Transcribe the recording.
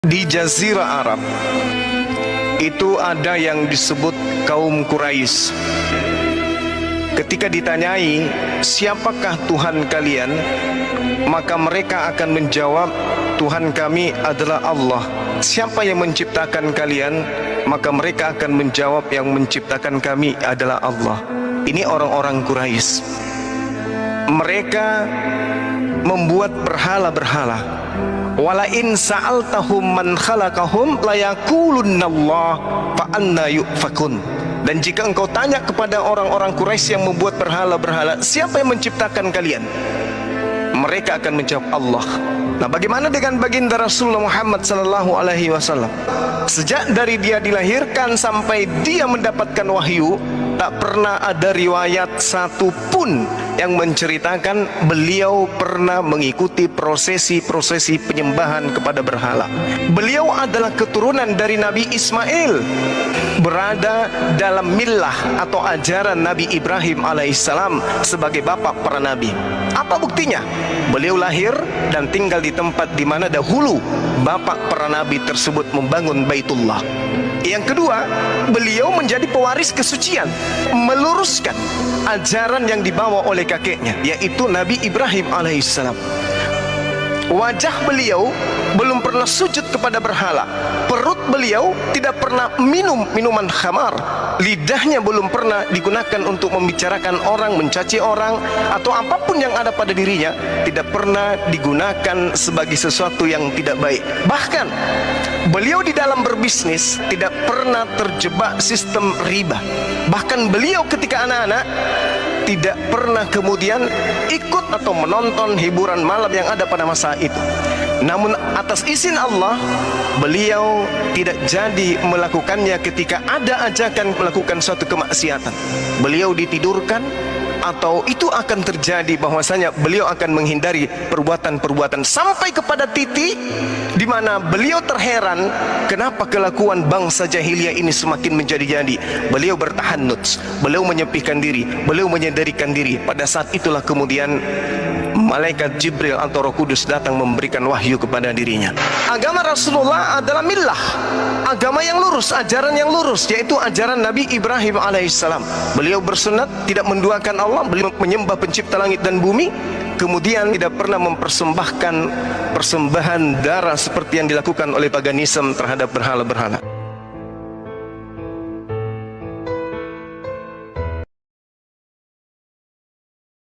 Di Jazirah Arab itu ada yang disebut kaum Quraisy. Ketika ditanyai, siapakah Tuhan kalian? Maka mereka akan menjawab, Tuhan kami adalah Allah. Siapa yang menciptakan kalian? Maka mereka akan menjawab, yang menciptakan kami adalah Allah. Ini orang-orang Quraisy. Mereka membuat berhala-berhala. Wala in sa'altahum man khalaqahum layaqulunallah fa anna yufakun. Dan jika engkau tanya kepada orang-orang Quraisy yang membuat berhala-berhala, siapa yang menciptakan kalian? Mereka akan menjawab Allah. Nah, bagaimana dengan baginda Rasulullah Muhammad sallallahu alaihi wasallam? Sejak dari dia dilahirkan sampai dia mendapatkan wahyu, tak pernah ada riwayat satupun yang menceritakan beliau pernah mengikuti prosesi-prosesi penyembahan kepada berhala. Beliau adalah keturunan dari Nabi Ismail, berada dalam millah atau ajaran Nabi Ibrahim alaihissalam sebagai bapak para nabi. Apa buktinya? Beliau lahir dan tinggal di tempat di mana dahulu bapak para nabi tersebut membangun Baitullah. Yang kedua, beliau menjadi pewaris kesucian, meluruskan ajaran yang dibawa oleh kakeknya, yaitu Nabi Ibrahim alaihissalam. Wajah beliau belum pernah sujud kepada berhala. Perut beliau tidak pernah minum minuman khamar. Lidahnya belum pernah digunakan untuk membicarakan orang, mencaci orang, atau apapun yang ada pada dirinya tidak pernah digunakan sebagai sesuatu yang tidak baik. Bahkan beliau di dalam berbisnis tidak pernah terjebak sistem riba. Bahkan beliau ketika anak-anak tidak pernah kemudian ikut atau menonton hiburan malam yang ada pada masa itu. Namun atas izin Allah, beliau tidak jadi melakukannya ketika ada ajakan melakukan suatu kemaksiatan. Beliau ditidurkan, atau itu akan terjadi bahwasanya beliau akan menghindari perbuatan-perbuatan sampai kepada titik di mana beliau terheran kenapa kelakuan bangsa jahiliyah ini semakin menjadi-jadi. Beliau bertahannuts, beliau menyepihkan diri, beliau menyendirikan diri. Pada saat itulah kemudian malaikat Jibril atau Roh Kudus datang memberikan wahyu kepada dirinya. Agama Rasulullah adalah millah, agama yang lurus, ajaran yang lurus, yaitu ajaran Nabi Ibrahim alaihissalam. Beliau bersunat, tidak menduakan Allah, beliau menyembah pencipta langit dan bumi, kemudian tidak pernah mempersembahkan persembahan darah seperti yang dilakukan oleh paganisme terhadap berhala-berhala.